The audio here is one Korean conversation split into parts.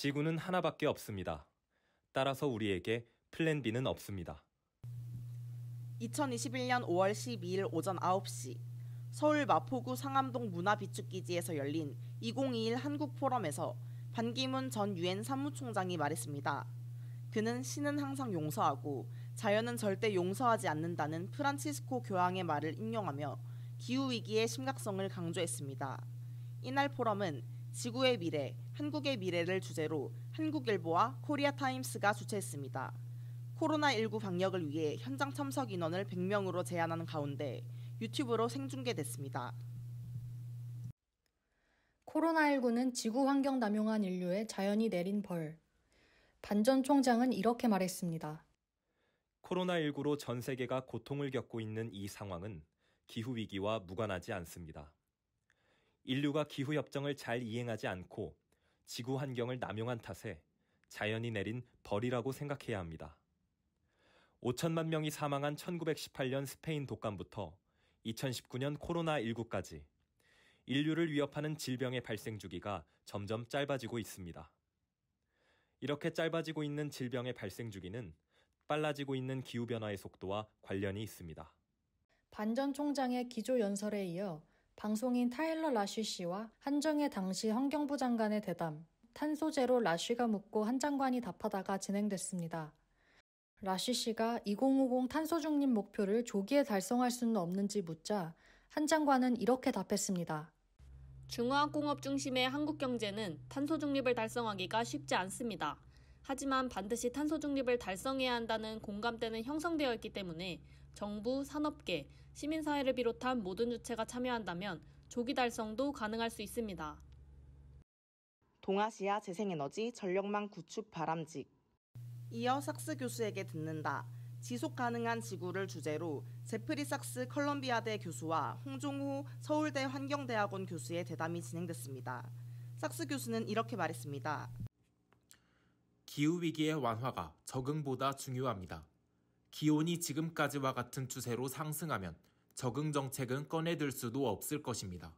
지구는 하나밖에 없습니다. 따라서 우리에게 플랜 B는 없습니다. 2021년 5월 12일 오전 9시 서울 마포구 상암동 문화비축기지에서 열린 2021 한국포럼에서 반기문 전 유엔 사무총장이 말했습니다. 그는 신은 항상 용서하고 자연은 절대 용서하지 않는다는 프란치스코 교황의 말을 인용하며 기후위기의 심각성을 강조했습니다. 이날 포럼은 지구의 미래, 한국의 미래를 주제로 한국일보와 코리아타임스가 주최했습니다. 코로나19 방역을 위해 현장 참석 인원을 100명으로 제한하는 가운데 유튜브로 생중계됐습니다. 코로나19는 지구 환경 남용한 인류에 자연이 내린 벌. 반 전 총장은 이렇게 말했습니다. 코로나19로 전 세계가 고통을 겪고 있는 이 상황은 기후위기와 무관하지 않습니다. 인류가 기후협정을 잘 이행하지 않고 지구 환경을 남용한 탓에 자연이 내린 벌이라고 생각해야 합니다. 5천만 명이 사망한 1918년 스페인 독감부터 2019년 코로나19까지 인류를 위협하는 질병의 발생 주기가 점점 짧아지고 있습니다. 이렇게 짧아지고 있는 질병의 발생 주기는 빨라지고 있는 기후변화의 속도와 관련이 있습니다. 반 전 총장의 기조연설에 이어 방송인 타일러 라쉬 씨와 한정혜 당시 환경부 장관의 대담, 탄소제로 라쉬가 묻고 한 장관이 답하다가 진행됐습니다. 라쉬 씨가 2050 탄소 중립 목표를 조기에 달성할 수는 없는지 묻자 한 장관은 이렇게 답했습니다. 중화학공업 중심의 한국 경제는 탄소 중립을 달성하기가 쉽지 않습니다. 하지만 반드시 탄소 중립을 달성해야 한다는 공감대는 형성되어 있기 때문에 정부, 산업계, 시민사회를 비롯한 모든 주체가 참여한다면 조기 달성도 가능할 수 있습니다. 동아시아 재생에너지 전력망 구축 바람직. 이어 삭스 교수에게 듣는다. 지속가능한 지구를 주제로 제프리 삭스 컬럼비아대 교수와 홍종호 서울대 환경대학원 교수의 대담이 진행됐습니다. 삭스 교수는 이렇게 말했습니다. 기후위기의 완화가 적응보다 중요합니다. 기온이 지금까지와 같은 추세로 상승하면 적응 정책은 꺼내들 수도 없을 것입니다.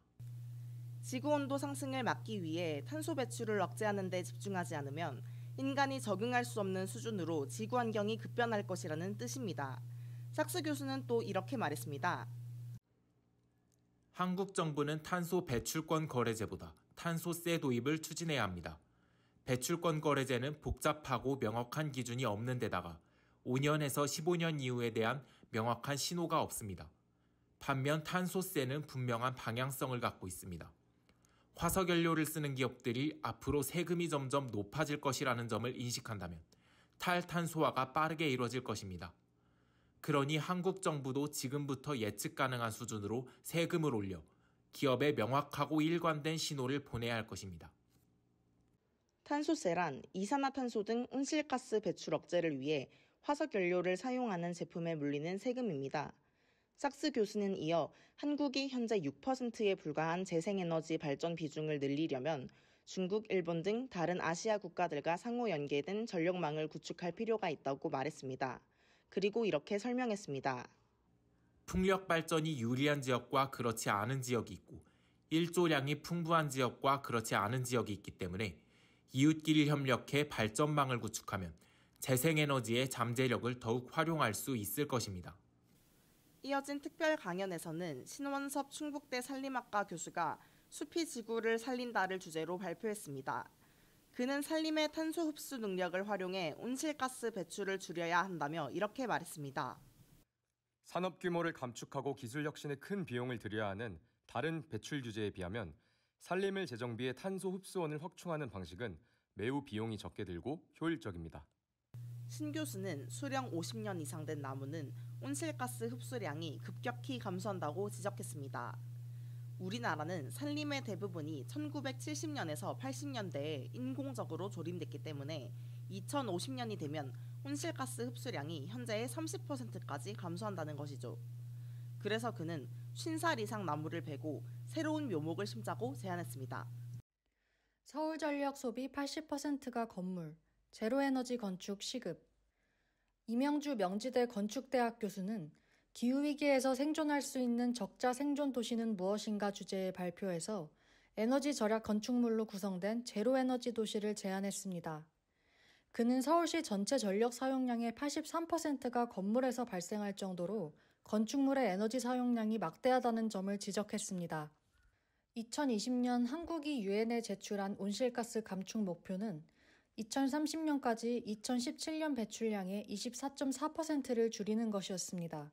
지구온도 상승을 막기 위해 탄소 배출을 억제하는 데 집중하지 않으면 인간이 적응할 수 없는 수준으로 지구 환경이 급변할 것이라는 뜻입니다. 삭스 교수는 또 이렇게 말했습니다. 한국 정부는 탄소 배출권 거래제보다 탄소세 도입을 추진해야 합니다. 배출권 거래제는 복잡하고 명확한 기준이 없는 데다가 5년에서 15년 이후에 대한 명확한 신호가 없습니다. 반면 탄소세는 분명한 방향성을 갖고 있습니다. 화석연료를 쓰는 기업들이 앞으로 세금이 점점 높아질 것이라는 점을 인식한다면 탈탄소화가 빠르게 이루어질 것입니다. 그러니 한국 정부도 지금부터 예측 가능한 수준으로 세금을 올려 기업에 명확하고 일관된 신호를 보내야 할 것입니다. 탄소세란 이산화탄소 등 온실가스 배출 억제를 위해 화석연료를 사용하는 제품에 물리는 세금입니다. 삭스 교수는 이어 한국이 현재 6%에 불과한 재생에너지 발전 비중을 늘리려면 중국, 일본 등 다른 아시아 국가들과 상호 연계된 전력망을 구축할 필요가 있다고 말했습니다. 그리고 이렇게 설명했습니다. 풍력 발전이 유리한 지역과 그렇지 않은 지역이 있고 일조량이 풍부한 지역과 그렇지 않은 지역이 있기 때문에 이웃끼리 협력해 발전망을 구축하면 재생에너지의 잠재력을 더욱 활용할 수 있을 것입니다. 이어진 특별 강연에서는 신원섭 충북대 산림학과 교수가 숲이 지구를 살린다를 주제로 발표했습니다. 그는 산림의 탄소 흡수 능력을 활용해 온실가스 배출을 줄여야 한다며 이렇게 말했습니다. 산업 규모를 감축하고 기술 혁신에 큰 비용을 들여야 하는 다른 배출 규제에 비하면 산림을 재정비해 탄소 흡수원을 확충하는 방식은 매우 비용이 적게 들고 효율적입니다. 신 교수는 수령 50년 이상 된 나무는 온실가스 흡수량이 급격히 감소한다고 지적했습니다. 우리나라는 산림의 대부분이 1970년에서 80년대에 인공적으로 조림됐기 때문에 2050년이 되면 온실가스 흡수량이 현재의 30%까지 감소한다는 것이죠. 그래서 그는 50살 이상 나무를 베고 새로운 묘목을 심자고 제안했습니다. 서울전력 소비 80%가 건물, 제로에너지 건축 시급. 이명주 명지대 건축대학 교수는 기후위기에서 생존할 수 있는 적자 생존 도시는 무엇인가 주제의 발표에서 에너지 절약 건축물로 구성된 제로에너지 도시를 제안했습니다. 그는 서울시 전체 전력 사용량의 83%가 건물에서 발생할 정도로 건축물의 에너지 사용량이 막대하다는 점을 지적했습니다. 2020년 한국이 유엔에 제출한 온실가스 감축 목표는 2030년까지 2017년 배출량의 24.4%를 줄이는 것이었습니다.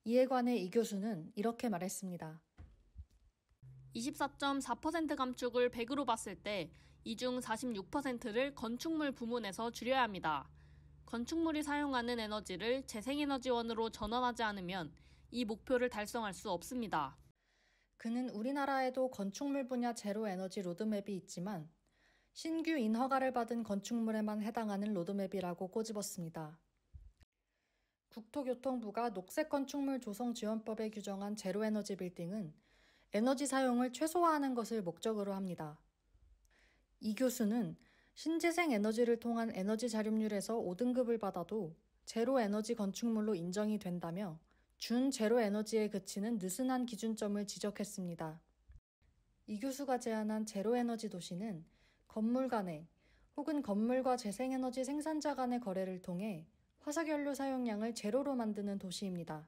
이에 관해 이 교수는 이렇게 말했습니다. 24.4% 감축을 100으로 봤을 때 이 중 46%를 건축물 부문에서 줄여야 합니다. 건축물이 사용하는 에너지를 재생에너지원으로 전환하지 않으면 이 목표를 달성할 수 없습니다. 그는 우리나라에도 건축물 분야 제로에너지 로드맵이 있지만 신규 인허가를 받은 건축물에만 해당하는 로드맵이라고 꼬집었습니다. 국토교통부가 녹색 건축물 조성 지원법에 규정한 제로에너지 빌딩은 에너지 사용을 최소화하는 것을 목적으로 합니다. 이 교수는 신재생 에너지를 통한 에너지 자립률에서 5등급을 받아도 제로에너지 건축물로 인정이 된다며 준 제로에너지에 그치는 느슨한 기준점을 지적했습니다. 이 교수가 제안한 제로에너지 도시는 건물 간의 혹은 건물과 재생에너지 생산자 간의 거래를 통해 화석연료 사용량을 제로로 만드는 도시입니다.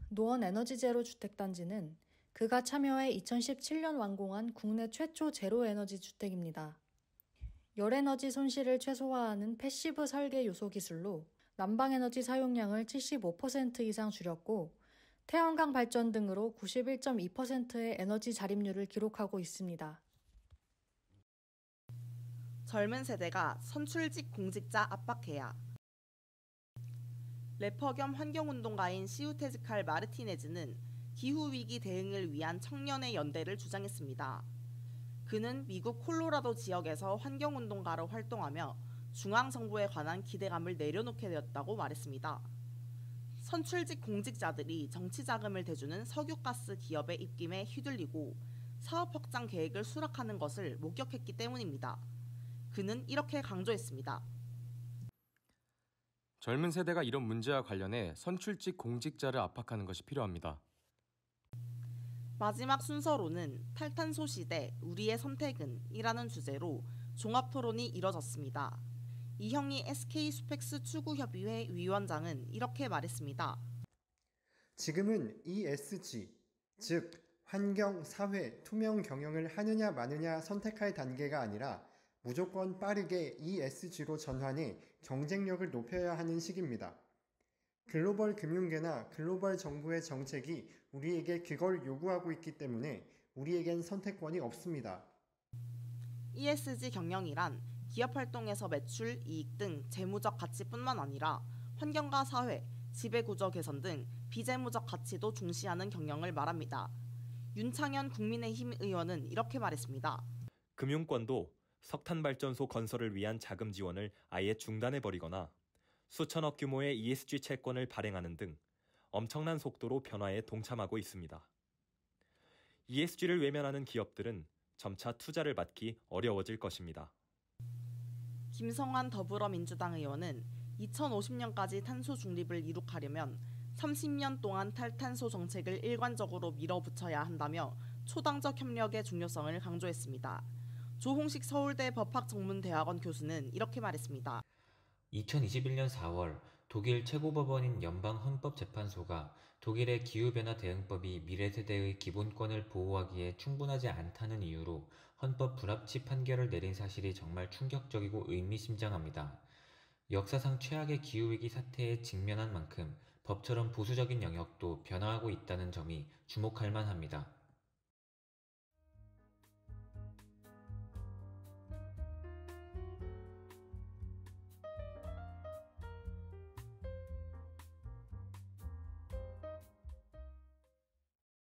노원 에너지 제로 주택단지는 그가 참여해 2017년 완공한 국내 최초 제로에너지 주택입니다. 열에너지 손실을 최소화하는 패시브 설계 요소 기술로 난방에너지 사용량을 75% 이상 줄였고 태양광 발전 등으로 91.2%의 에너지 자립률을 기록하고 있습니다. 젊은 세대가 선출직 공직자 압박해야. 래퍼 겸 환경운동가인 시우테즈칼 마르티네즈는 기후위기 대응을 위한 청년의 연대를 주장했습니다. 그는 미국 콜로라도 지역에서 환경운동가로 활동하며 중앙정부에 관한 기대감을 내려놓게 되었다고 말했습니다. 선출직 공직자들이 정치 자금을 대주는 석유가스 기업의 입김에 휘둘리고 사업 확장 계획을 수락하는 것을 목격했기 때문입니다. 그는 이렇게 강조했습니다. 젊은 세대가 이런 문제와 관련해 선출직 공직자를 압박하는 것이 필요합니다. 마지막 순서로는 탈탄소 시대 우리의 선택은 이라는 주제로 종합토론이 이뤄졌습니다. 이형희 SK스펙스 추구협의회 위원장은 이렇게 말했습니다. 지금은 ESG, 즉 환경, 사회, 투명 경영을 하느냐 마느냐 선택할 단계가 아니라 무조건 빠르게 ESG로 전환해 경쟁력을 높여야 하는 시기입니다. 글로벌 금융계나 글로벌 정부의 정책이 우리에게 그걸 요구하고 있기 때문에 우리에겐 선택권이 없습니다. ESG 경영이란 기업 활동에서 매출, 이익 등 재무적 가치뿐만 아니라 환경과 사회, 지배구조 개선 등 비재무적 가치도 중시하는 경영을 말합니다. 윤창현 국민의힘 의원은 이렇게 말했습니다. 금융권도 석탄발전소 건설을 위한 자금 지원을 아예 중단해버리거나 수천억 규모의 ESG 채권을 발행하는 등 엄청난 속도로 변화에 동참하고 있습니다. ESG를 외면하는 기업들은 점차 투자를 받기 어려워질 것입니다. 김성환 더불어민주당 의원은 2050년까지 탄소 중립을 이룩하려면 30년 동안 탈탄소 정책을 일관적으로 밀어붙여야 한다며 초당적 협력의 중요성을 강조했습니다. 조홍식 서울대 법학전문대학원 교수는 이렇게 말했습니다. 2021년 4월 독일 최고법원인 연방헌법재판소가 독일의 기후변화 대응법이 미래세대의 기본권을 보호하기에 충분하지 않다는 이유로 헌법 불합치 판결을 내린 사실이 정말 충격적이고 의미심장합니다. 역사상 최악의 기후위기 사태에 직면한 만큼 법처럼 보수적인 영역도 변화하고 있다는 점이 주목할 만합니다.